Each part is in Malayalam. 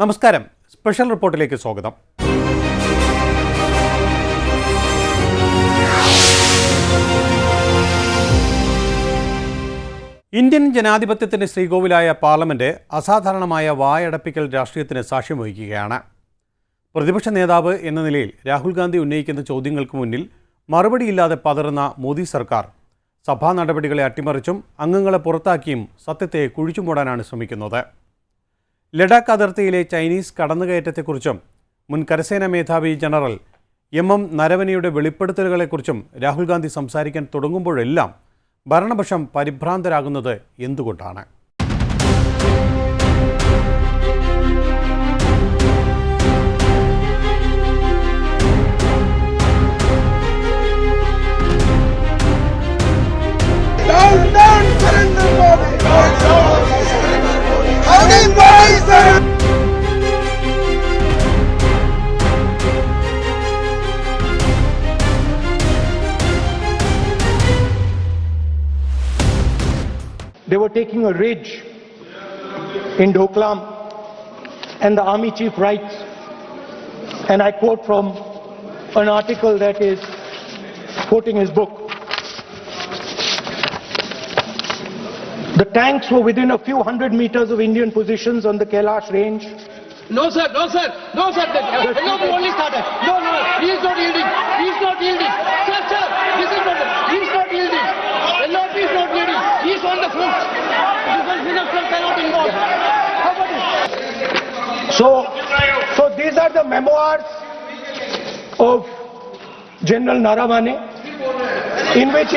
നമസ്കാരം. സ്പെഷ്യൽ റിപ്പോർട്ടിലേക്ക് സ്വാഗതം. ഇന്ത്യൻ ജനാധിപത്യത്തിന്റെ ശ്രീകോവിലായ പാർലമെന്റ് അസാധാരണമായ വായടപ്പിക്കൽ രാഷ്ട്രീയത്തിന് സാക്ഷ്യം വഹിക്കുകയാണ്. പ്രതിപക്ഷ നേതാവ് എന്ന നിലയിൽ രാഹുൽ ഗാന്ധി ഉന്നയിക്കുന്ന ചോദ്യങ്ങൾക്ക് മുന്നിൽ മറുപടിയില്ലാതെ പതറുന്ന മോദി സർക്കാർ സഭാ നടപടികളെ അട്ടിമറിച്ചും അംഗങ്ങളെ പുറത്താക്കിയും സത്യത്തെ കുഴിച്ചുമൂടാനാണ് ശ്രമിക്കുന്നത്. ലഡാക്ക് അതിർത്തിയിലെ ചൈനീസ് കടന്നുകയറ്റത്തെക്കുറിച്ചും മുൻ കരസേനാ മേധാവി ജനറൽ എം നരവനെയുടെ വെളിപ്പെടുത്തലുകളെക്കുറിച്ചും രാഹുൽ ഗാന്ധി സംസാരിക്കാൻ തുടങ്ങുമ്പോഴെല്ലാം ഭരണപക്ഷം പരിഭ്രാന്തരാകുന്നത് എന്തുകൊണ്ടാണ്? They were taking a ridge in Doklam and the army chief writes, and I quote from an article that is quoting his book, "The tanks were within a few hundred meters of Indian positions on the Kailash range." No sir, no sir, no sir, the only started. No, he is not yielding, he is not yielding. Sir, this is not, he is not yielding. LRP is not yielding, he is on the front. Defense Minister cannot involve. How about it? So these are the memoirs of General Naravane, in which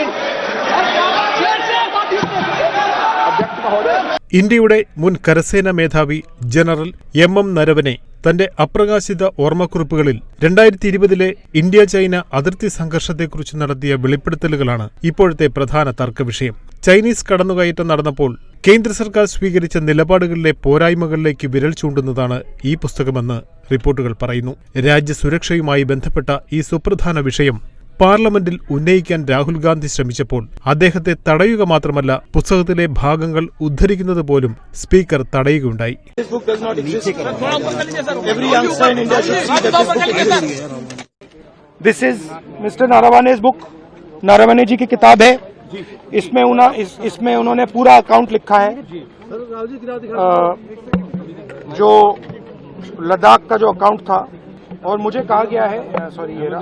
ഇന്ത്യയുടെ മുൻ കരസേനാ മേധാവി ജനറൽ എം നരവനെ തന്റെ അപ്രകാശിത ഓർമ്മക്കുറിപ്പുകളിൽ 2020 ഇന്ത്യ ചൈന അതിർത്തി സംഘർഷത്തെക്കുറിച്ച് നടത്തിയ വെളിപ്പെടുത്തലുകളാണ് ഇപ്പോഴത്തെ പ്രധാന തർക്കവിഷയം. ചൈനീസ് കടന്നുകയറ്റം നടന്നപ്പോൾ കേന്ദ്ര സർക്കാർ സ്വീകരിച്ച നിലപാടുകളിലെ പോരായ്മകളിലേക്ക് വിരൽ ചൂണ്ടുന്നതാണ് ഈ പുസ്തകമെന്ന് റിപ്പോർട്ടുകൾ പറയുന്നു. രാജ്യസുരക്ഷയുമായി ബന്ധപ്പെട്ട ഈ സുപ്രധാന വിഷയം പാർലമെന്റിൽ ഉന്നയിക്കാൻ രാഹുൽ ഗാന്ധി ശ്രമിച്ചപ്പോൾ അദ്ദേഹത്തെ തടയുക മാത്രമല്ല, പുസ്തകത്തിലെ ഭാഗങ്ങൾ ഉദ്ധരിക്കുന്നത് പോലും സ്പീക്കർ തടയുകയുണ്ടായി. This is Mr. Naravane's book. Naravane ji की किताब है. इसमें उन्होंने पूरा अकाउंट लिखा है. जो लद्दाख का जो अकाउंट था, और मुझे कहा गया है, सॉरी ये रहा,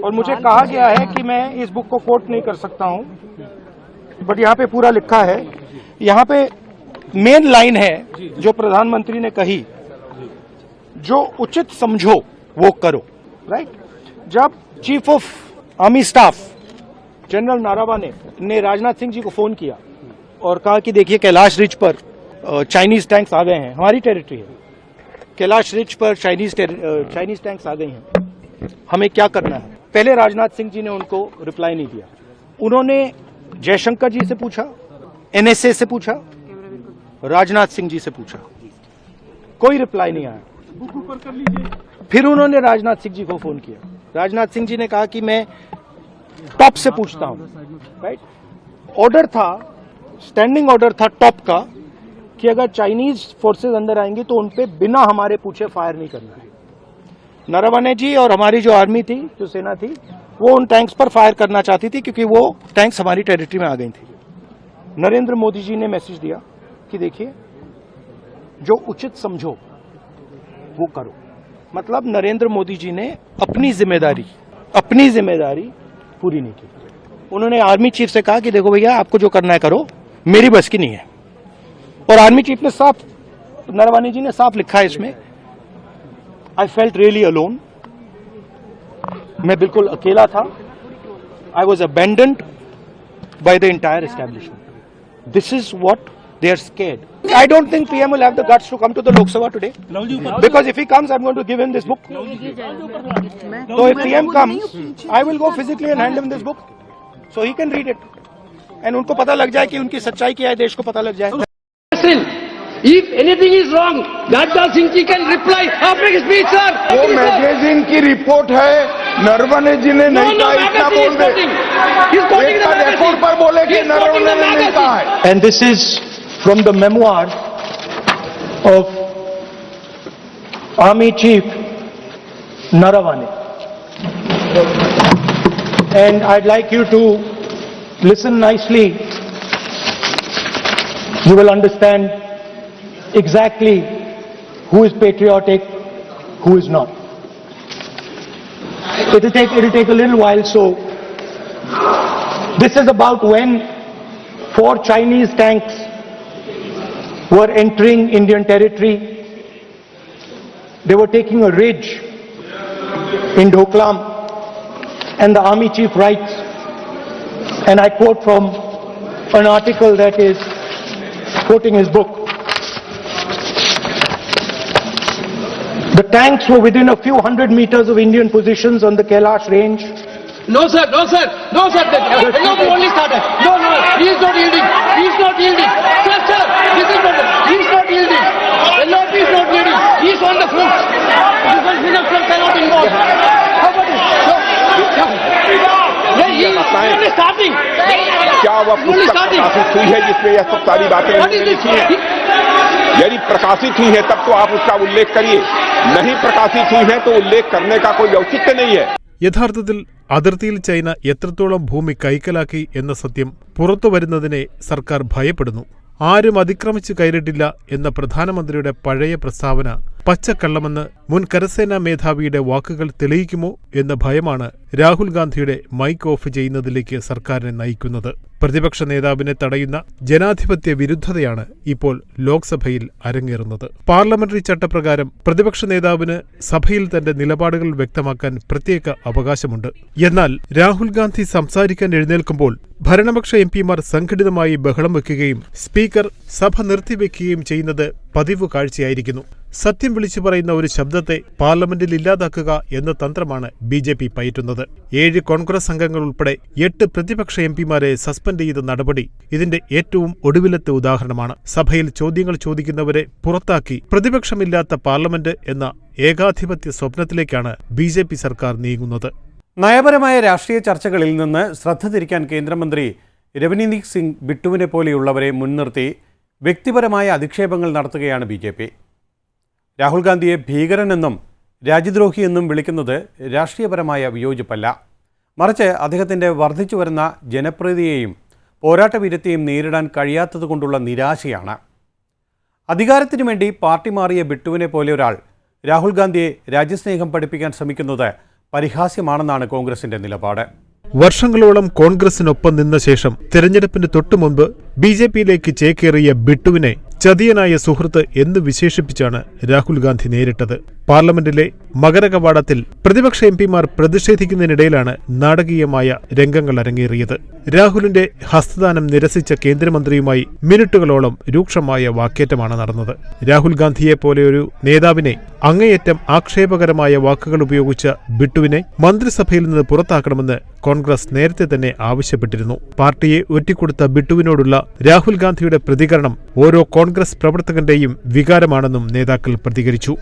और मुझे कहा गया है कि मैं इस बुक को कोट नहीं कर सकता हूं, बट यहाँ पे पूरा लिखा है. यहाँ पे मेन लाइन है जो प्रधानमंत्री ने कही, जो उचित समझो वो करो. राइट? जब chief of army staff general Naravane ने राजनाथ सिंह जी को फोन किया और कहा कि देखिए कैलाश रिज पर चाइनीज टैंक्स आ गए हैं, हमारी टेरिटरी है, कैलाश रिज पर चाइनीज टैंक्स आ गए हैं, हमें क्या करना है. पहले राजनाथ सिंह जी ने उनको रिप्लाई नहीं दिया. उन्होंने जयशंकर जी से पूछा, एनएसए से पूछा, राजनाथ सिंह जी से पूछा, कोई रिप्लाई नहीं आया. फिर उन्होंने राजनाथ सिंह जी को फोन किया. राजनाथ सिंह जी ने कहा कि मैं टॉप से पूछता हूं. राइट? ऑर्डर था, स्टैंडिंग ऑर्डर था टॉप का कि अगर चाइनीज फोर्सेस अंदर आएंगी तो उनपे बिना हमारे पूछे फायर नहीं करना है. नरवणे जी और हमारी जो आर्मी थी, जो सेना थी, वो उन टैंक्स पर फायर करना चाहती थी क्योंकि वो टैंक्स हमारी टेरिटरी में आ गई थी. नरेंद्र मोदी जी ने मैसेज दिया कि देखिए, जो उचित समझो वो करो. मतलब नरेंद्र मोदी जी ने अपनी जिम्मेदारी पूरी नहीं की. उन्होंने आर्मी चीफ से कहा कि देखो भैया, आपको जो करना है करो, मेरी बस की नहीं है. और आर्मी चीफ ने साफ, नरवणे जी ने साफ लिखा है इसमें, I felt really alone. मैं बिल्कुल अकेला था. I was abandoned by the entire establishment. This is what they are scared. I don't think PM will have the guts to come to the Lok Sabha today. Because if he comes, I'm going to give him this book. So if PM comes, I will go physically and hand him this book, so he can read it. And उनको पता लग जाए कि उनकी सच्चाई क्या है, देश को पता लग जाए. If anything is wrong, Radha Singh ji can reply after his speech, sir. वो मैगजीन की रिपोर्ट है, नरवणे जी ने नहीं कहा, इतना बोल दे. रिपोर्ट पर बोले कि नरवणे ने नहीं कहा है. And this is from the memoir of Army Chief Naravane. And I'd like you to listen nicely. You will understand exactly who is patriotic, who is not. It'll take a little while, so this is about when 4 Chinese tanks were entering Indian territory. They were taking a ridge in Doklam, and the army chief writes, and I quote from an article that is quoting his book. The tanks were within a few hundred meters of Indian positions on the Kailash range. No, sir, no, sir, no, sir. LOP only started. No, no, he is not yielding. He is not yielding. Sir, sir, this is not. He is not yielding. LOP is not yielding. He is on the foot. Defense minister cannot involve. How about it? He is only starting. क्या वह पुस्तक प्रकाशित हुई है जिसमें यह सब सारी बातें लिखी हैं? यदि प्रकाशित हुई है तब तो आप उसका उल्लेख करिए, नहीं प्रकाशित हुई है तो उल्लेख करने का कोई औचित्य नहीं है. യഥാർത്ഥത്തിൽ അതിർത്തിയിൽ ചൈന എത്രത്തോളം ഭൂമി കൈക്കലാക്കി എന്ന സത്യം പുറത്തുവരുന്നതിനെ സർക്കാർ ഭയപ്പെടുന്നു. ആരും അതിക്രമിച്ചു കയറിയിട്ടില്ല എന്ന പ്രധാനമന്ത്രിയുടെ പഴയ പ്രസ്താവന പച്ചക്കള്ളമെന്ന് മുൻ കരസേനാ മേധാവിയുടെ വാക്കുകൾ തെളിയിക്കുമോ എന്ന ഭയമാണ് രാഹുൽ ഗാന്ധിയുടെ മൈക്ക് ഓഫ് ചെയ്യുന്നതിലേക്ക് സർക്കാരിനെ നയിക്കുന്നത്. പ്രതിപക്ഷ നേതാവിനെ തടയുന്ന ജനാധിപത്യ വിരുദ്ധതയാണ് ഇപ്പോൾ ലോക്സഭയിൽ അരങ്ങേറുന്നത്. പാർലമെന്ററി ചട്ടപ്രകാരം പ്രതിപക്ഷ നേതാവിന് സഭയിൽ തന്റെ നിലപാടുകൾ വ്യക്തമാക്കാൻ പ്രത്യേക അവകാശമുണ്ട്. എന്നാൽ രാഹുൽ ഗാന്ധി സംസാരിക്കാൻ എഴുന്നേൽക്കുമ്പോൾ ഭരണപക്ഷ എംപിമാർ സംഘടിതമായി ബഹളം വയ്ക്കുകയും സ്പീക്കർ സഭ നിർത്തിവെക്കുകയും ചെയ്യുന്നത് പതിവ് കാഴ്ചയായിരിക്കുന്നു. സത്യം വിളിച്ചു പറയുന്ന ഒരു ശബ്ദത്തെ പാർലമെന്റിൽ ഇല്ലാതാക്കുക എന്ന തന്ത്രമാണ് ബിജെപി പയറ്റുന്നത്. 7 കോൺഗ്രസ് അംഗങ്ങൾ ഉൾപ്പെടെ 8 പ്രതിപക്ഷ എംപിമാരെ സസ്പെൻഡ് ചെയ്ത നടപടി ഇതിന്റെ ഏറ്റവും ഒടുവിലത്തെ ഉദാഹരണമാണ്. സഭയിൽ ചോദ്യങ്ങൾ ചോദിക്കുന്നവരെ പുറത്താക്കി പ്രതിപക്ഷമില്ലാത്ത പാർലമെന്റ് എന്ന ഏകാധിപത്യ സ്വപ്നത്തിലേക്കാണ് ബിജെപി സർക്കാർ നീങ്ങുന്നത്. നയപരമായ രാഷ്ട്രീയ ചർച്ചകളിൽ നിന്ന് ശ്രദ്ധ തിരിക്കാൻ കേന്ദ്രമന്ത്രി രവനീത് സിംഗ് ബിട്ടുവിനെ പോലെയുള്ളവരെ മുൻനിർത്തി വ്യക്തിപരമായ അധിക്ഷേപങ്ങൾ നടത്തുകയാണ് ബിജെപി. രാഹുൽ ഗാന്ധിയെ ഭീകരനെന്നും രാജ്യദ്രോഹിയെന്നും വിളിക്കുന്നത് രാഷ്ട്രീയപരമായ വിയോജിപ്പല്ല, മറിച്ച് അദ്ദേഹത്തിൻ്റെ വർദ്ധിച്ചുവരുന്ന ജനപ്രീതിയെയും പോരാട്ടവീര്യത്തെയും നേരിടാൻ കഴിയാത്തതുകൊണ്ടുള്ള നിരാശയാണ്. അധികാരത്തിനു വേണ്ടി പാർട്ടി മാറിയ ബിട്ടുവിനെ പോലെ ഒരാൾ രാഹുൽ ഗാന്ധിയെ രാജ്യസ്നേഹം പഠിപ്പിക്കാൻ ശ്രമിക്കുന്നത് പരിഹാസ്യമാണെന്നാണ് കോൺഗ്രസിന്റെ നിലപാട്. വർഷങ്ങളോളം കോൺഗ്രസിനൊപ്പം നിന്ന ശേഷം തെരഞ്ഞെടുപ്പിന് തൊട്ടുമുൻപ് ബിജെപിയിലേക്ക് ചേക്കേറിയ ബിട്ടുവിനെ ചതിയനായ സുഹൃത്ത് എന്ന് വിശേഷിപ്പിച്ചാണ് രാഹുൽ ഗാന്ധി നേരിട്ടത്. പാർലമെന്റിലെ മകരകവാടത്തിൽ പ്രതിപക്ഷ എംപിമാർ പ്രതിഷേധിക്കുന്നതിനിടയിലാണ് നാടകീയമായ രംഗങ്ങൾ അരങ്ങേറിയത്. രാഹുലിന്റെ ഹസ്തദാനം നിരസിച്ച കേന്ദ്രമന്ത്രിയുമായി മിനിറ്റുകളോളം രൂക്ഷമായ വാക്കേറ്റമാണ് നടന്നത്. രാഹുൽ ഗാന്ധിയെ പോലെയൊരു നേതാവിനെ അങ്ങേയറ്റം ആക്ഷേപകരമായ വാക്കുകൾ ഉപയോഗിച്ച ബിട്ടുവിനെ മന്ത്രിസഭയിൽ നിന്ന് പുറത്താക്കണമെന്ന് കോൺഗ്രസ് നേരത്തെ തന്നെ ആവശ്യപ്പെട്ടിരുന്നു. പാർട്ടിയെ ഒറ്റിക്കൊടുത്ത ബിട്ടുവിനോടുള്ള രാഹുൽ ഗാന്ധിയുടെ പ്രതികരണം ഓരോ കോൺഗ്രസ് പ്രവർത്തകന്റെയും വികാരമാണെന്നും നേതാക്കൾ പ്രതികരിച്ചു.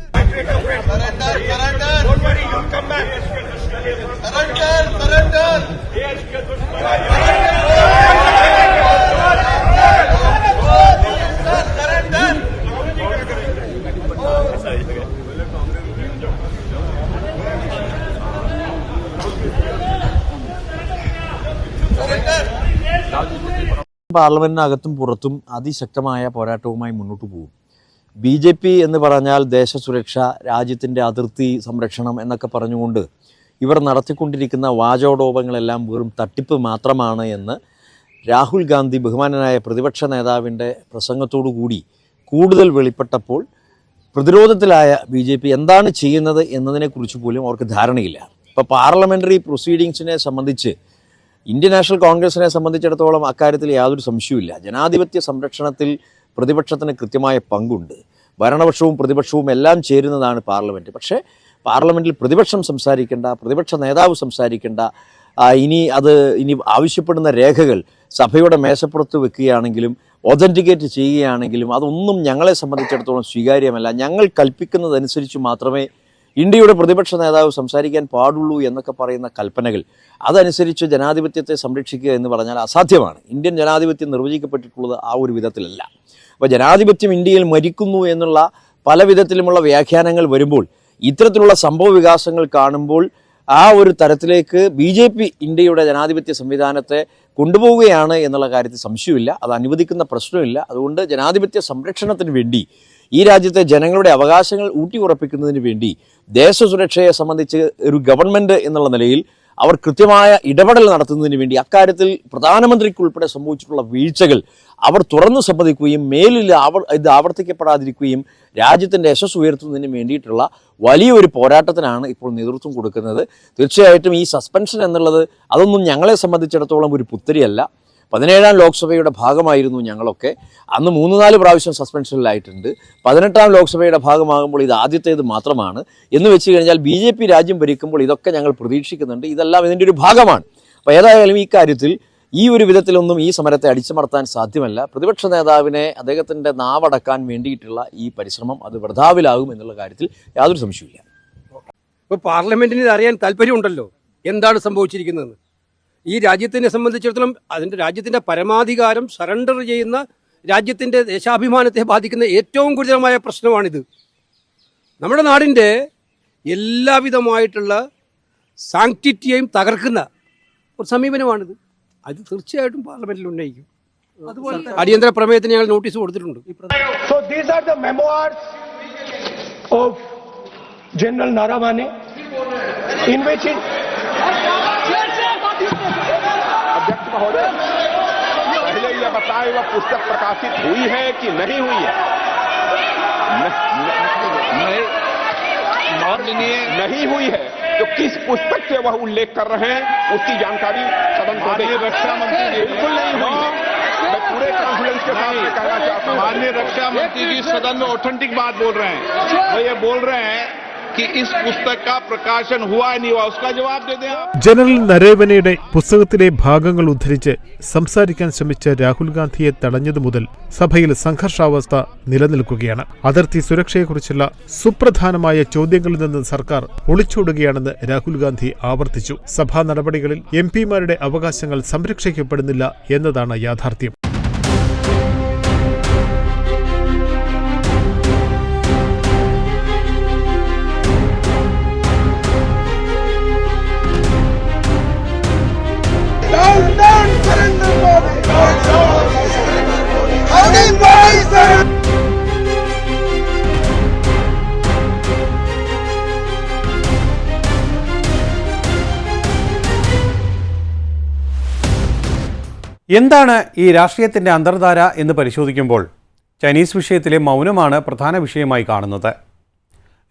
പാർലമെന്റിനകത്തും പുറത്തും അതിശക്തമായ പോരാട്ടവുമായി മുന്നോട്ട് പോകും. ബി.ജെ.പി. എന്ന് പറഞ്ഞാൽ ദേശസുരക്ഷ, രാജ്യത്തിൻ്റെ അതിർത്തി സംരക്ഷണം എന്നൊക്കെ പറഞ്ഞുകൊണ്ട് ഇവർ നടത്തിക്കൊണ്ടിരിക്കുന്ന വാചോടോപങ്ങളെല്ലാം വെറും തട്ടിപ്പ് മാത്രമാണ് എന്ന് രാഹുൽ ഗാന്ധി ബഹുമാനനായ പ്രതിപക്ഷ നേതാവിൻ്റെ പ്രസംഗത്തോടു കൂടി കൂടുതൽ വെളിപ്പെട്ടപ്പോൾ പ്രതിരോധത്തിലായ ബി.ജെ.പി. എന്താണ് ചെയ്യുന്നത് എന്നതിനെക്കുറിച്ച് പോലും അവർക്ക് ധാരണയില്ല. ഇപ്പോൾ പാർലമെൻ്ററി പ്രൊസീഡിങ്സിനെ സംബന്ധിച്ച് ഇന്ത്യൻ നാഷണൽ കോൺഗ്രസിനെ സംബന്ധിച്ചിടത്തോളം അക്കാര്യത്തിൽ യാതൊരു സംശയവുമില്ല. ജനാധിപത്യ സംരക്ഷണത്തിൽ പ്രതിപക്ഷത്തിന് കൃത്യമായ പങ്കുണ്ട്. ഭരണപക്ഷവും പ്രതിപക്ഷവും എല്ലാം ചേരുന്നതാണ് പാർലമെൻറ്റ്. പക്ഷേ പാർലമെൻറ്റിൽ പ്രതിപക്ഷം സംസാരിക്കേണ്ട, പ്രതിപക്ഷ നേതാവ് സംസാരിക്കേണ്ട, ഇനി ആവശ്യപ്പെടുന്ന രേഖകൾ സഭയുടെ മേശപ്പുറത്ത് വെക്കുകയാണെങ്കിലും ഒതൻറ്റിക്കേറ്റ് ചെയ്യുകയാണെങ്കിലും അതൊന്നും ഞങ്ങളെ സംബന്ധിച്ചിടത്തോളം സ്വീകാര്യമല്ല. ഞങ്ങൾ കൽപ്പിക്കുന്നതനുസരിച്ച് മാത്രമേ ഇന്ത്യയുടെ പ്രതിപക്ഷ നേതാവ് സംസാരിക്കാൻ പാടുള്ളൂ എന്നൊക്കെ പറയുന്ന കൽപ്പനകൾ, അതനുസരിച്ച് ജനാധിപത്യത്തെ സംരക്ഷിക്കുക എന്ന് പറഞ്ഞാൽ അസാധ്യമാണ്. ഇന്ത്യൻ ജനാധിപത്യം നിർവചിക്കപ്പെട്ടിട്ടുള്ളത് ആ ഒരു വിധത്തിലല്ല. അപ്പോൾ ജനാധിപത്യം ഇന്ത്യയിൽ മരിക്കുന്നു എന്നുള്ള പല വിധത്തിലുമുള്ള വ്യാഖ്യാനങ്ങൾ വരുമ്പോൾ ഇത്തരത്തിലുള്ള സംഭവ വികാസങ്ങൾ കാണുമ്പോൾ ആ ഒരു തരത്തിലേക്ക് BJP ഇന്ത്യയുടെ ജനാധിപത്യ സംവിധാനത്തെ കൊണ്ടുപോവുകയാണ് എന്നുള്ള കാര്യത്തിൽ സംശയമില്ല. അത് അനുവദിക്കുന്ന പ്രശ്നമില്ല. അതുകൊണ്ട് ജനാധിപത്യ സംരക്ഷണത്തിന് വേണ്ടി ഈ രാജ്യത്തെ ജനങ്ങളുടെ അവകാശങ്ങൾ ഊട്ടിയുറപ്പിക്കുന്നതിന് വേണ്ടി ദേശസുരക്ഷയെ സംബന്ധിച്ച് ഒരു ഗവൺമെൻറ് എന്നുള്ള നിലയിൽ അവർ കൃത്യമായ ഇടപെടൽ നടത്തുന്നതിന് വേണ്ടി അക്കാര്യത്തിൽ പ്രധാനമന്ത്രിക്കുൾപ്പെടെ സംഭവിച്ചിട്ടുള്ള വീഴ്ചകൾ അവർ തുറന്നു സമ്മതിക്കുകയും മേലിൽ ഇത് ആവർത്തിക്കപ്പെടാതിരിക്കുകയും രാജ്യത്തിൻ്റെ യശസ് ഉയർത്തുന്നതിന് വേണ്ടിയിട്ടുള്ള വലിയൊരു പോരാട്ടത്തിനാണ് ഇപ്പോൾ നേതൃത്വം കൊടുക്കുന്നത്. തീർച്ചയായിട്ടും ഈ സസ്പെൻഷൻ എന്നുള്ളത് അതൊന്നും ഞങ്ങളെ സംബന്ധിച്ചിടത്തോളം ഒരു പുത്തരിയല്ല. 17ാം ലോക്സഭയുടെ ഭാഗമായിരുന്നു ഞങ്ങളൊക്കെ. അന്ന് 3-4 പ്രാവശ്യം സസ്പെൻഷനിലായിട്ടുണ്ട്. 18ാം ലോക്സഭയുടെ ഭാഗമാകുമ്പോൾ ഇത് ആദ്യത്തേത് മാത്രമാണ് എന്ന് വെച്ച് കഴിഞ്ഞാൽ BJP രാജ്യം ഭരിക്കുമ്പോൾ ഇതൊക്കെ ഞങ്ങൾ പ്രതീക്ഷിക്കുന്നുണ്ട്. ഇതെല്ലാം ഇതിൻ്റെ ഒരു ഭാഗമാണ്. അപ്പോൾ ഏതായാലും ഈ കാര്യത്തിൽ ഈ ഒരു വിധത്തിലൊന്നും ഈ സമരത്തെ അടിച്ചമർത്താൻ സാധ്യമല്ല. പ്രതിപക്ഷ നേതാവിനെ അദ്ദേഹത്തിൻ്റെ നാവടക്കാൻ വേണ്ടിയിട്ടുള്ള ഈ പരിശ്രമം അത് വൃഥാവിലാകും എന്നുള്ള കാര്യത്തിൽ യാതൊരു സംശയമില്ല. ഇപ്പോൾ പാർലമെന്റിന് ഇത് അറിയാൻ താല്പര്യമുണ്ടല്ലോ എന്താണ് സംഭവിച്ചിരിക്കുന്നതെന്ന്. ഈ രാജ്യത്തിനെ സംബന്ധിച്ചിടത്തോളം അതിൻ്റെ രാജ്യത്തിൻ്റെ പരമാധികാരം സറണ്ടർ ചെയ്യുന്ന രാജ്യത്തിൻ്റെ ദേശാഭിമാനത്തെ ബാധിക്കുന്ന ഏറ്റവും ഗുരുതരമായ പ്രശ്നമാണിത്. നമ്മുടെ നാടിൻ്റെ എല്ലാവിധമായിട്ടുള്ള സാങ്ക്ടിറ്റിയെയും തകർക്കുന്ന ഒരു സമീപനമാണിത്. അത് തീർച്ചയായിട്ടും പാർലമെന്റിൽ ഉന്നയിക്കും. അതുപോലെ അടിയന്തര പ്രമേയത്തിന് ഞങ്ങൾ നോട്ടീസ് കൊടുത്തിട്ടുണ്ട്. So these are the memoirs of General Naravane in which अध्यक्ष महोदय, पहले यह बताएं वह पुस्तक प्रकाशित हुई है कि नहीं हुई है? नहीं हुई है तो किस पुस्तक से वह उल्लेख कर रहे हैं उसकी जानकारी सदन को दें। रक्षा मंत्री बिल्कुल नहीं हुई है। मैं पूरे कॉन्फिडेंस के साथ कहना चाहता हूँ, माननीय रक्षा मंत्री जी सदन में ऑथेंटिक बात बोल रहे हैं। वो ये बोल रहे हैं कि इस पुस्तक का प्रकाशन हुआ नहीं हुआ, उसका जवाब दे दें आप। ജനറൽ നരവനെയുടെ പുസ്തകത്തിലെ ഭാഗങ്ങൾ ഉദ്ധരിച്ച് സംസാരിക്കാൻ ശ്രമിച്ച രാഹുൽ ഗാന്ധിയെ തടഞ്ഞതു മുതൽ സഭയിൽ സംഘർഷാവസ്ഥ നിലനിൽക്കുകയാണ്. അതിർത്തി സുരക്ഷയെക്കുറിച്ചുള്ള സുപ്രധാനമായ ചോദ്യങ്ങളിൽ നിന്ന് സർക്കാർ ഒളിച്ചോടുകയാണെന്ന് രാഹുൽ ഗാന്ധി ആവർത്തിച്ചു. സഭാ നടപടികളിൽ MP-മാരുടെ അവകാശങ്ങൾ സംരക്ഷിക്കപ്പെടുന്നില്ല എന്നതാണ് യാഥാർത്ഥ്യം. എന്താണ് ഈ രാഷ്ട്രീയത്തിൻ്റെ അന്തർധാര എന്ന് പരിശോധിക്കുമ്പോൾ ചൈനീസ് വിഷയത്തിലെ മൗനമാണ് പ്രധാന വിഷയമായി കാണുന്നത്.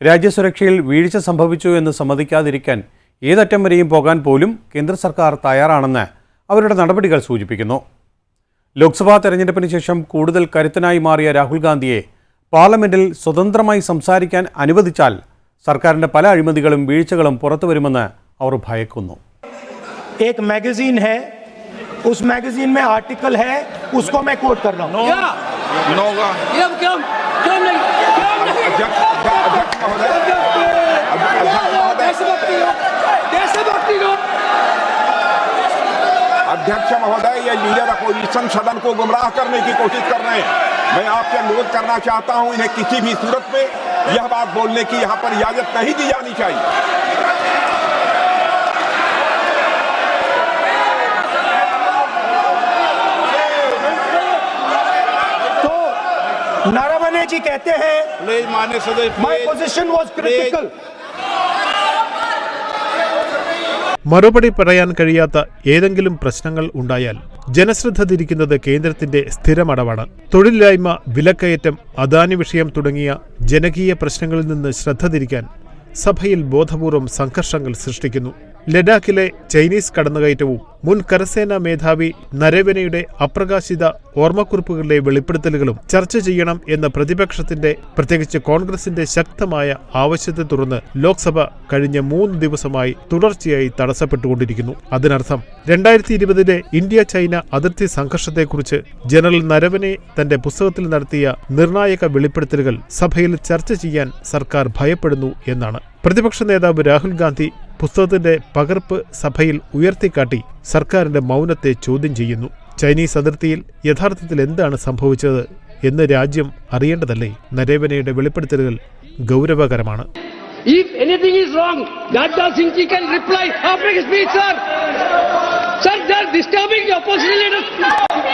രാജ്യസുരക്ഷയിൽ വീഴ്ച സംഭവിച്ചു എന്ന് സമ്മതിക്കാതിരിക്കാൻ ഏതറ്റം വരെയും പോകാൻ പോലും കേന്ദ്ര സർക്കാർ തയ്യാറാണെന്ന് അവരുടെ നടപടികൾ സൂചിപ്പിക്കുന്നു. ലോക്സഭാ തെരഞ്ഞെടുപ്പിന് ശേഷം കൂടുതൽ കരുത്തനായി മാറിയ രാഹുൽ ഗാന്ധിയെ പാർലമെന്റിൽ സ്വതന്ത്രമായി സംസാരിക്കാൻ അനുവദിച്ചാൽ സർക്കാരിൻ്റെ പല അഴിമതികളും വീഴ്ചകളും പുറത്തുവരുമെന്ന് അവർ ഭയക്കുന്നു. एक मैगजीन है, उस मैगजीन में आर्टिकल है, उसको मैं कोट कर रहा हूँ. अध्यक्ष महोदय, ये लीडर अपोजिशन सदन को गुमराह करने की कोशिश कर रहे हैं. मैं आपसे अनुरोध करना चाहता हूं, इन्हें किसी भी सूरत में यह बात बोलने की यहां पर इजाजत नहीं दी जानी चाहिए. तो नारावने जी कहते हैं my position was critical. മറുപടി പറയാൻ കഴിയാത്ത ഏതെങ്കിലും പ്രശ്നങ്ങൾ ഉണ്ടായാൽ ജനശ്രദ്ധ തിരിക്കുന്നത് കേന്ദ്രത്തിന്റെ സ്ഥിരമടവാണ്. തൊഴിലില്ലായ്മ, വിലക്കയറ്റം, അദാനി വിഷയം തുടങ്ങിയ ജനകീയ പ്രശ്നങ്ങളിൽ നിന്ന് ശ്രദ്ധ തിരിക്കാൻ സഭയിൽ ബോധപൂർവം സംഘർഷങ്ങൾ സൃഷ്ടിക്കുന്നു. ലഡാക്കിലെ ചൈനീസ് കടന്നുകയറ്റവും മുൻ കരസേനാ മേധാവി നരവനെയുടെ അപ്രകാശിത ഓർമ്മക്കുറിപ്പുകളിലെ വെളിപ്പെടുത്തലുകളും ചർച്ച ചെയ്യണം എന്ന പ്രതിപക്ഷത്തിന്റെ, പ്രത്യേകിച്ച് കോൺഗ്രസിന്റെ ശക്തമായ ആവശ്യത്തെ തുടർന്ന് ലോക്സഭ കഴിഞ്ഞ 3 ദിവസമായി തുടർച്ചയായി തടസ്സപ്പെട്ടുകൊണ്ടിരിക്കുന്നു. അതിനർത്ഥം 2020 ഇന്ത്യ ചൈന അതിർത്തി സംഘർഷത്തെക്കുറിച്ച് ജനറൽ നരവനെ തന്റെ പുസ്തകത്തിൽ നടത്തിയ നിർണായക വെളിപ്പെടുത്തലുകൾ സഭയിൽ ചർച്ച ചെയ്യാൻ സർക്കാർ ഭയപ്പെടുന്നു എന്നാണ്. പ്രതിപക്ഷ നേതാവ് രാഹുൽ ഗാന്ധി പുസ്തകത്തിന്റെ പകർപ്പ് സഭയിൽ ഉയർത്തിക്കാട്ടി സർക്കാരിന്റെ മൗനത്തെ ചോദ്യം ചെയ്യുന്നു. ചൈനീസ് അതിർത്തിയിൽ യഥാർത്ഥത്തിൽ എന്താണ് സംഭവിച്ചത് എന്ന് രാജ്യം അറിയേണ്ടതല്ലേ? നരവനെയുടെ വെളിപ്പെടുത്തലുകൾ ഗൗരവകരമാണ്. If anything is wrong, Rajnath Singh ji can reply after his speech, sir. Sir, they are disturbing the opposition leaders.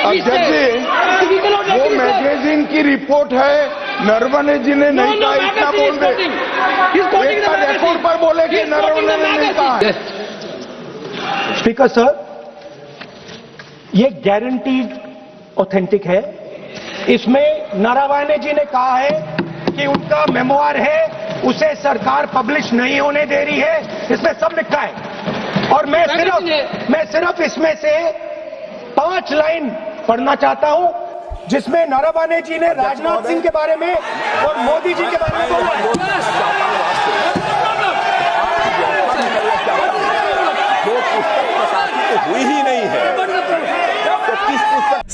अध्यक्ष जी, वो मैगजीन की रिपोर्ट है, नरवणे जी ने नहीं कहा, इतना बोल दे। एक रिपोर्ट पर बोले कि नरवणे ने नहीं कहा। स्पीकर सर, ये गारंटीड ऑथेंटिक है। इसमें नारावाने जी ने कहा है कि उनका मेमोआर है, उसे सरकार पब्लिश नहीं होने दे रही है, इसमें सब लिखा है। और मैं सिर्फ इसमें से 5 लाइन पढ़ना चाहता हूं, जिसमें नारावाने जी ने राजनाथ सिंह के बारे में और मोदी जी के बारे में बोला है। हुई ही नहीं है।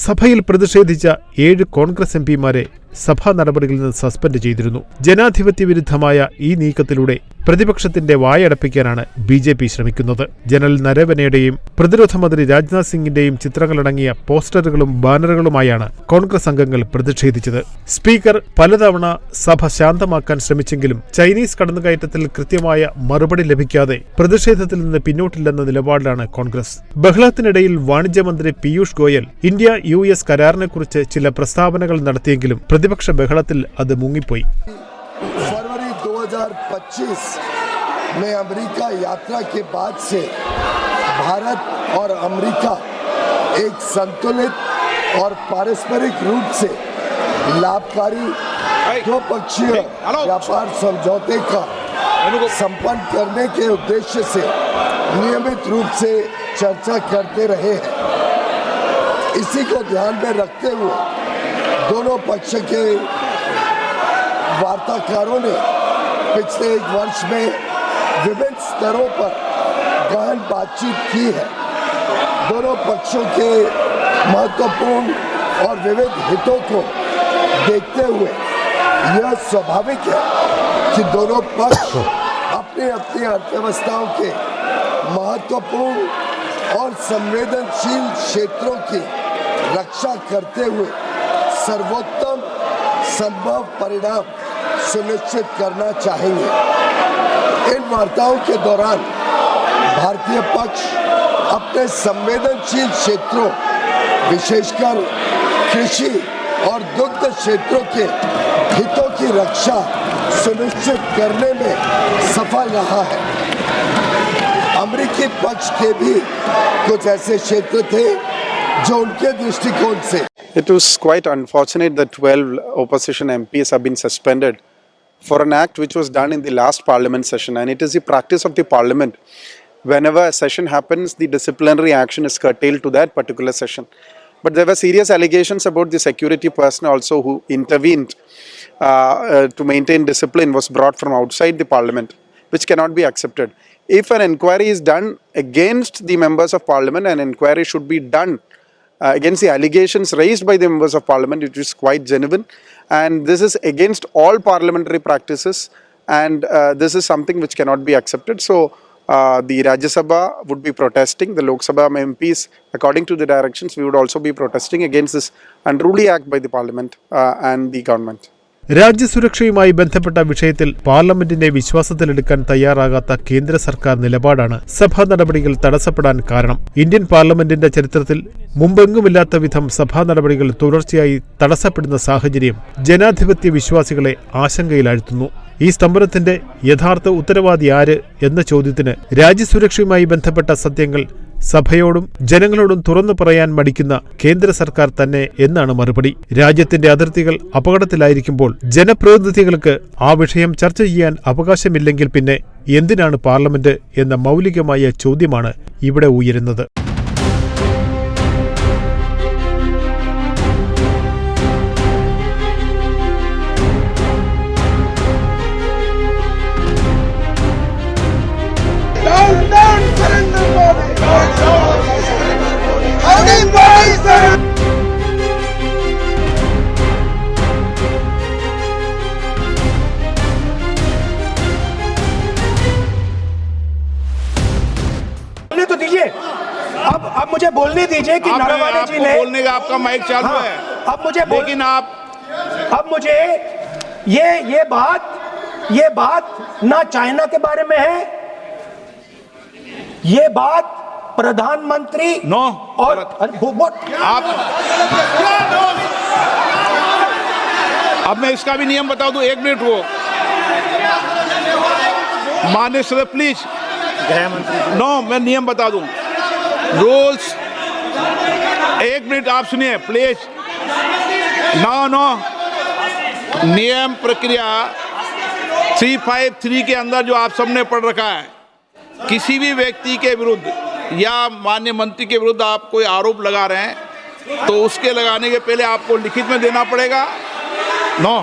സഭയിൽ പ്രതിഷേധിച്ച 7 കോൺഗ്രസ് എംപിമാരെ സഭാ നടപടികളിൽ നിന്ന് സസ്പെൻഡ് ചെയ്തിരുന്നു. ജനാധിപത്യ വിരുദ്ധമായ ഈ നീക്കത്തിലൂടെ പ്രതിപക്ഷത്തിന്റെ വായടപ്പിക്കാനാണ് BJP ശ്രമിക്കുന്നത്. ജനറൽ നരവനെയുടെയും പ്രതിരോധ മന്ത്രി രാജ്നാഥ് സിംഗിന്റെയും ചിത്രങ്ങളടങ്ങിയ പോസ്റ്ററുകളും ബാനറുകളുമായാണ് കോൺഗ്രസ് അംഗങ്ങൾ പ്രതിഷേധിച്ചത്. സ്പീക്കർ പലതവണ സഭ ശാന്തമാക്കാൻ ശ്രമിച്ചെങ്കിലും ചൈനീസ് കടന്നുകയറ്റത്തിൽ കൃത്യമായ മറുപടി ലഭിക്കാതെ പ്രതിഷേധത്തിൽ നിന്ന് പിന്നോട്ടില്ലെന്ന നിലപാടിലാണ് കോൺഗ്രസ്. ബഹളത്തിനിടയിൽ വാണിജ്യമന്ത്രി പീയൂഷ് ഗോയൽ ഇന്ത്യ-US കരാറിനെക്കുറിച്ച് ചില പ്രസ്താവനകൾ നടത്തിയെങ്കിലും പ്രതിപക്ഷ ബഹളത്തിൽ അത് മുങ്ങിപ്പോയി. फरवरी 2025 में अमेरिका यात्रा के बाद से भारत और अमेरिका एक संतुलित और पारस्परिक रूप से लाभकारी द्विपक्षीय व्यापार समझौते का संपन्न करने के उद्देश्य से नियमित रूप से चर्चा करते रहे हैं। इसी को ध्यान में रखते हुए दोनों पक्ष के वार्ताकारों ने पिछले 1 वर्ष में विभिन्न स्तरों पर गहन बातचीत की है। दोनों पक्षों के महत्वपूर्ण और विविध हितों को देखते हुए यह स्वाभाविक है कि दोनों पक्ष अपनी अपनी अर्थव्यवस्थाओं के महत्वपूर्ण और संवेदनशील क्षेत्रों की रक्षा करते हुए सर्वोत्तम संभव परिणाम सुनिश्चित करना चाहेंगे। इन वार्ताओं के दौरान भारतीय पक्ष अपने संवेदनशील क्षेत्रों, विशेषकर कृषि और दुग्ध क्षेत्रों के हितों की रक्षा सुनिश्चित करने में सफल रहा है। अमेरिकी पक्ष के भी कुछ ऐसे क्षेत्र थे जो उनके दृष्टिकोण से It was quite unfortunate that 12 opposition MPs have been suspended for an act which was done in the last parliament session, and it is the practice of the parliament. Whenever a session happens, the disciplinary action is curtailed to that particular session. But there were serious allegations about the security person also who intervened to maintain discipline was brought from outside the parliament, which cannot be accepted. If an inquiry is done against the members of parliament, an inquiry should be done against the allegations raised by the members of parliament, which is quite genuine, and this is against all parliamentary practices, and this is something which cannot be accepted. So the Rajya Sabha would be protesting, the Lok Sabha MPs, according to the directions, we would also be protesting against this unruly act by the parliament and the government. രാജ്യസുരക്ഷയുമായി ബന്ധപ്പെട്ട വിഷയത്തിൽ പാർലമെന്റിനെ വിശ്വാസത്തിലെടുക്കാൻ തയ്യാറാകാത്ത കേന്ദ്ര സർക്കാർ നിലപാടാണ് സഭാ നടപടികൾ തടസ്സപ്പെടാൻ കാരണം. ഇന്ത്യൻ പാർലമെന്റിന്റെ ചരിത്രത്തിൽ മുമ്പെങ്ങുമില്ലാത്ത വിധം സഭാ നടപടികൾ തുടർച്ചയായി തടസ്സപ്പെടുന്ന സാഹചര്യം ജനാധിപത്യ വിശ്വാസികളെ ആശങ്കയിലാഴ്ത്തുന്നു. ഈ സ്തംഭനത്തിന്റെ യഥാർത്ഥ ഉത്തരവാദി ആര് എന്ന ചോദ്യത്തിന് രാജ്യസുരക്ഷയുമായി ബന്ധപ്പെട്ട സത്യങ്ങൾ സഭയോടും ജനങ്ങളോടും തുറന്നു പറയാൻ മടിക്കുന്ന കേന്ദ്ര സർക്കാർ തന്നെ എന്നാണ് മറുപടി. രാജ്യത്തിന്റെ അതിർത്തികൾ അപകടത്തിലായിരിക്കുമ്പോൾ ജനപ്രതിനിധികൾക്ക് ആ വിഷയം ചർച്ച ചെയ്യാൻ അവകാശമില്ലെങ്കിൽ പിന്നെ എന്തിനാണ് പാർലമെന്റ് എന്ന മൗലികമായ ചോദ്യമാണ് ഇവിടെ ഉയരുന്നത്. तो दीजिए, अब मुझे बोलने दीजिए कि नारावाने जी ने बोलने का आपका माइक चालू है। अब मुझे लेकिन आप अब मुझे ये बात ना चाइना के बारे में है, ये बात प्रधानमंत्री नो और आप अब मैं इसका भी नियम बता दूं, 1 मिनट वो माननीय सदस्य प्लीज, नो मैं नियम बता दूं, रूल्स 1 मिनट आप सुनिए प्लीज। नो नियम प्रक्रिया 353 के अंदर जो आप सबने पढ़ रखा है, किसी भी व्यक्ति के विरुद्ध या माननीय मंत्री के विरुद्ध आप कोई आरोप लगा रहे हैं तो उसके लगाने के पहले आपको लिखित में देना पड़ेगा। नो,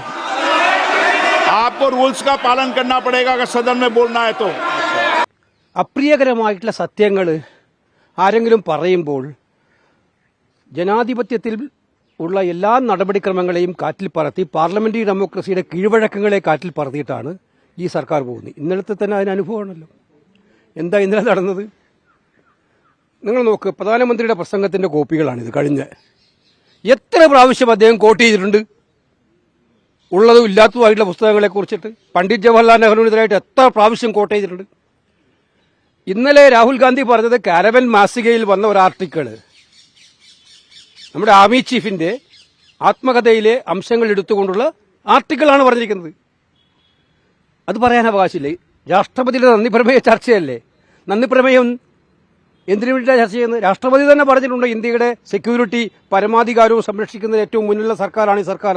आपको रूल्स का पालन करना पड़ेगा अगर सदन में बोलना है तो। അപ്രിയകരമായിട്ടുള്ള സത്യങ്ങൾ ആരെങ്കിലും പറയുമ്പോൾ ജനാധിപത്യത്തിൽ ഉള്ള എല്ലാ നടപടിക്രമങ്ങളെയും കാറ്റിൽ പറത്തി പാർലമെന്ററി ഡെമോക്രസിയുടെ കീഴ്വഴക്കങ്ങളെ കാറ്റിൽ പറത്തിയിട്ടാണ് ഈ സർക്കാർ പോകുന്നത്. ഇന്നലത്തെ തന്നെ അതിന് അനുഭവമാണല്ലോ. എന്താ ഇന്നലെ നടന്നത്? നിങ്ങൾ നോക്ക്, പ്രധാനമന്ത്രിയുടെ പ്രസംഗത്തിന്റെ കോപ്പികളാണിത്. കഴിഞ്ഞ എത്ര പ്രാവശ്യം അദ്ദേഹം കോട്ട് ചെയ്തിട്ടുണ്ട് ഉള്ളതും ഇല്ലാത്തതുമായിട്ടുള്ള പുസ്തകങ്ങളെ കുറിച്ചിട്ട്. പണ്ഡിറ്റ് ജവഹർലാൽ നെഹ്റുവിനെതിരായിട്ട് എത്ര പ്രാവശ്യം കോട്ട് ചെയ്തിട്ടുണ്ട്. ഇന്നലെ രാഹുൽ ഗാന്ധി പറഞ്ഞത് കാരവൻ മാസികയിൽ വന്ന ഒരു ആർട്ടിക്കിള് നമ്മുടെ ആർമി ചീഫിന്റെ ആത്മകഥയിലെ അംശങ്ങൾ എടുത്തുകൊണ്ടുള്ള ആർട്ടിക്കിളാണ് പറഞ്ഞിരിക്കുന്നത്. അത് പറയാൻ അവകാശമില്ലേ? രാഷ്ട്രപതിയുടെ നന്ദി പ്രമേയ ചർച്ചയല്ലേ? നന്ദി പ്രമേയം എന്തിനു വേണ്ടിയിട്ടാണ് ചർച്ച ചെയ്യുന്നത്? രാഷ്ട്രപതി തന്നെ പറഞ്ഞിട്ടുണ്ട് ഇന്ത്യയുടെ സെക്യൂരിറ്റി പരമാധികാരവും സംരക്ഷിക്കുന്നതിൽ ഏറ്റവും മുന്നിലുള്ള സർക്കാരാണ് ഈ സർക്കാർ.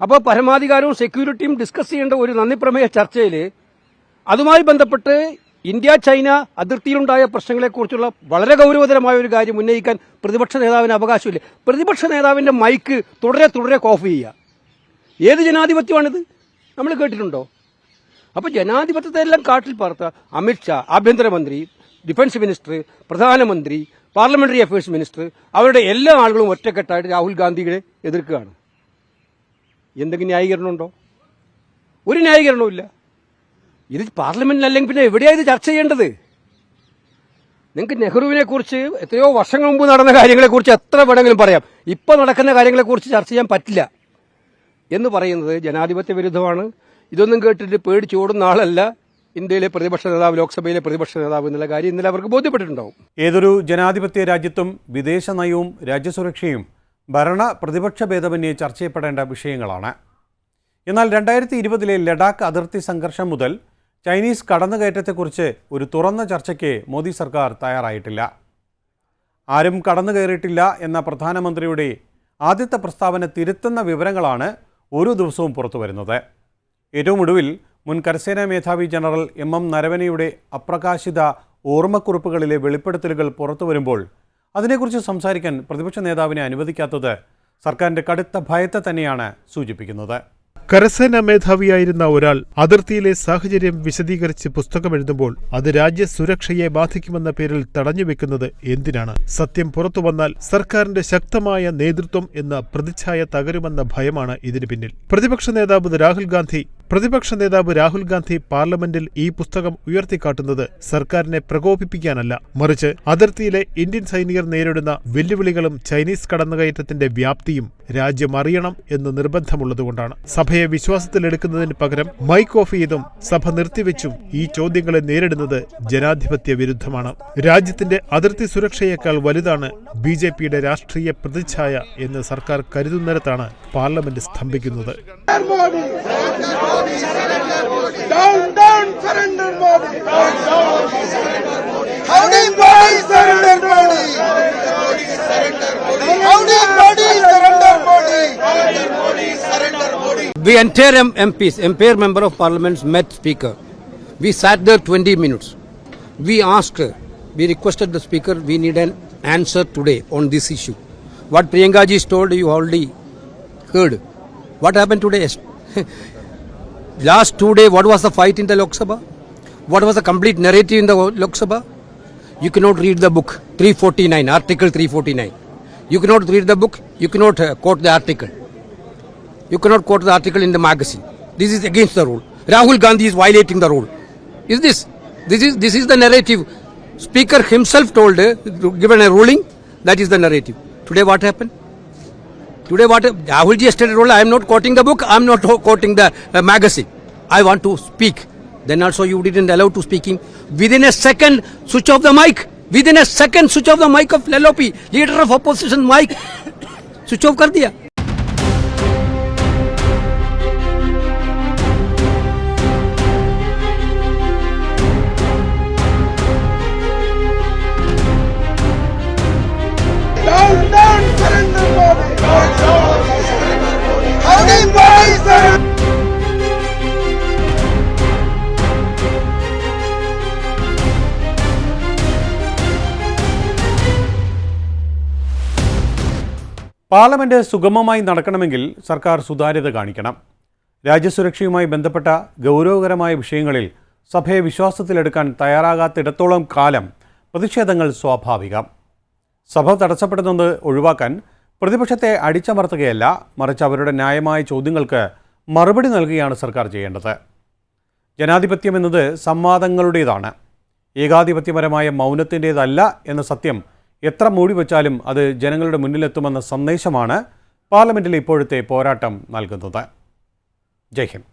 അപ്പോൾ പരമാധികാരവും സെക്യൂരിറ്റിയും ഡിസ്കസ് ചെയ്യേണ്ട ഒരു നന്ദി പ്രമേയ ചർച്ചയിൽ അതുമായി ബന്ധപ്പെട്ട് ഇന്ത്യ ചൈന അതിർത്തിയിലുണ്ടായ പ്രശ്നങ്ങളെക്കുറിച്ചുള്ള വളരെ ഗൗരവതരമായ ഒരു കാര്യം ഉന്നയിക്കാൻ പ്രതിപക്ഷ നേതാവിന് അവകാശമില്ല. പ്രതിപക്ഷ നേതാവിന്റെ മൈക്ക് തുടരെ ഓഫ് ചെയ്യുക. ഏത് ജനാധിപത്യമാണിത്? നമ്മൾ കേട്ടിട്ടുണ്ടോ? അപ്പോൾ ജനാധിപത്യത്തെ എല്ലാം കാട്ടിൽ പറത്തുക. അമിത്ഷാ, ആഭ്യന്തരമന്ത്രി, ഡിഫൻസ് മിനിസ്റ്റർ, പ്രധാനമന്ത്രി, പാർലമെന്ററി അഫയേഴ്സ് മിനിസ്റ്റർ, അവരുടെ എല്ലാ ആളുകളും ഒറ്റക്കെട്ടായിട്ട് രാഹുൽ ഗാന്ധിയെ എതിർക്കുകയാണ്. എന്തെങ്കിലും ന്യായീകരണമുണ്ടോ? ഒരു ന്യായീകരണവും ഇല്ല. ഇത് പാർലമെന്റിൽ അല്ലെങ്കിൽ പിന്നെ എവിടെയാണ് ഇത് ചർച്ച ചെയ്യേണ്ടത്? നിങ്ങൾക്ക് നെഹ്റുവിനെ കുറിച്ച് എത്രയോ വർഷങ്ങൾ മുമ്പ് നടന്ന കാര്യങ്ങളെക്കുറിച്ച് എത്ര വേണമെങ്കിലും പറയാം. ഇപ്പോൾ നടക്കുന്ന കാര്യങ്ങളെക്കുറിച്ച് ചർച്ച ചെയ്യാൻ പറ്റില്ല എന്ന് പറയുന്നത് ജനാധിപത്യ വിരുദ്ധമാണ്. ഇതൊന്നും കേട്ടിട്ട് പേടിച്ചോടുന്ന ആളല്ല ഇന്ത്യയിലെ പ്രതിപക്ഷ നേതാവ്, ലോക്സഭയിലെ പ്രതിപക്ഷ നേതാവ് എന്നുള്ള കാര്യം ഇന്നലെ അവർക്ക് ബോധ്യപ്പെട്ടിട്ടുണ്ടാവും. ഏതൊരു ജനാധിപത്യ രാജ്യത്തും വിദേശ നയവും രാജ്യസുരക്ഷയും ഭരണ പ്രതിപക്ഷ ഭേദമന്യേ ചർച്ച ചെയ്യപ്പെടേണ്ട വിഷയങ്ങളാണ്. എന്നാൽ 2020 ലഡാക്ക് അതിർത്തി സംഘർഷം മുതൽ ചൈനീസ് കടന്നുകയറ്റത്തെക്കുറിച്ച് ഒരു തുറന്ന ചർച്ചയ്ക്ക് മോദി സർക്കാർ തയ്യാറായിട്ടില്ല. ആരും കടന്നു കയറിയിട്ടില്ല എന്ന പ്രധാനമന്ത്രിയുടെ ആദ്യത്തെ പ്രസ്താവന തിരുത്തുന്ന വിവരങ്ങളാണ് ഓരോ ദിവസവും പുറത്തു വരുന്നത്. ഏറ്റവും ഒടുവിൽ മുൻ കരസേനാ മേധാവി ജനറൽ MM നരവനെയുടെ അപ്രകാശിത ഓർമ്മക്കുറിപ്പുകളിലെ വെളിപ്പെടുത്തലുകൾ പുറത്തു വരുമ്പോൾ അതിനെക്കുറിച്ച് സംസാരിക്കാൻ പ്രതിപക്ഷ നേതാവിനെ അനുവദിക്കാത്തത് സർക്കാരിൻ്റെ കടുത്ത ഭയത്തെ തന്നെയാണ് സൂചിപ്പിക്കുന്നത്. കരസേനാ മേധാവിയായിരുന്ന ഒരാൾ അതിർത്തിയിലെ സാഹചര്യം വിശദീകരിച്ച് പുസ്തകമെഴുതുമ്പോൾ അത് രാജ്യസുരക്ഷയെ ബാധിക്കുമെന്ന പേരിൽ തടഞ്ഞുവെക്കുന്നത് എന്തിനാണ്? സത്യം പുറത്തു വന്നാൽ സർക്കാരിന്റെ ശക്തമായ നേതൃത്വം എന്ന പ്രതിച്ഛായ തകരുമെന്ന ഭയമാണ് ഇതിന് പിന്നിൽ. പ്രതിപക്ഷ നേതാവ് രാഹുൽ ഗാന്ധി പാർലമെന്റിൽ ഈ പുസ്തകം ഉയർത്തിക്കാട്ടുന്നത് സർക്കാരിനെ പ്രകോപിപ്പിക്കാനല്ല, മറിച്ച് അതിർത്തിയിലെ ഇന്ത്യൻ സൈനികർ നേരിടുന്ന വെല്ലുവിളികളും ചൈനീസ് കടന്നുകയറ്റത്തിന്റെ വ്യാപ്തിയും രാജ്യം അറിയണം എന്ന് നിർബന്ധമുള്ളതുകൊണ്ടാണ്. സഭയെ വിശ്വാസത്തിലെടുക്കുന്നതിന് പകരം മൈക്ക് ഓഫ് ചെയ്തും സഭ നിർത്തിവെച്ചും ഈ ചോദ്യങ്ങളെ നേരിടുന്നത് ജനാധിപത്യ വിരുദ്ധമാണ്. രാജ്യത്തിന്റെ അതിർത്തി സുരക്ഷയേക്കാൾ വലുതാണ് BJPയുടെ രാഷ്ട്രീയ പ്രതിച്ഛായ എന്ന് സർക്കാർ കരുതുന്നിടത്താണ് parliament സ്തംഭിക്കുന്നത്. The entire MPs, entire member of parliaments met speaker. We sat there 20 minutes. We asked, we requested the speaker, we need an answer today on this issue. What Priyanka ji told, you already heard. What happened today? Last 2 days, what was the fight in the Lok Sabha? What was the complete narrative in the Lok Sabha? You cannot read the book 349, Article 349. You cannot read the book, you cannot quote the article. You cannot quote the article in the magazine. This is against the rule. Rahul Gandhi is violating the rule. This is the narrative. Speaker himself told, given a ruling, that is the narrative. Today what happened? Today what Rahul ji yesterday told, I am not quoting the book, I am not quoting the magazine. I want to speak. Then also you didn't allow to speaking. Within a second, switch off the mic. Within a second, switch off the mic of Lelopi, leader of opposition mic. Switch off कर दिया. പാർലമെന്റ് സുഗമമായി നടക്കണമെങ്കിൽ സർക്കാർ സുതാര്യത കാണിക്കണം. രാജ്യസുരക്ഷയുമായി ബന്ധപ്പെട്ട ഗൗരവകരമായ വിഷയങ്ങളിൽ സഭയെ വിശ്വാസത്തിലെടുക്കാൻ തയ്യാറാകാത്തിടത്തോളം കാലം പ്രതിഷേധങ്ങൾ സ്വാഭാവികം. സഭ തടസ്സപ്പെടുന്നത് ഒഴിവാക്കാൻ പ്രതിപക്ഷത്തെ അടിച്ചമർത്തുകയല്ല, മറിച്ച് അവരുടെ ന്യായമായ ചോദ്യങ്ങൾക്ക് മറുപടി നൽകുകയാണ് സർക്കാർ ചെയ്യേണ്ടത്. ജനാധിപത്യം എന്നത് സംവാദങ്ങളുടേതാണ്, ഏകാധിപത്യപരമായ മൗനത്തിൻ്റേതല്ല എന്ന സത്യം എത്ര മൂടിവെച്ചാലും അത് ജനങ്ങളുടെ മുന്നിലെത്തുമെന്ന സന്ദേശമാണ് പാർലമെൻറ്റിലെ ഇപ്പോഴത്തെ പോരാട്ടം നൽകുന്നത്. ജയ് ഹിന്ദ്.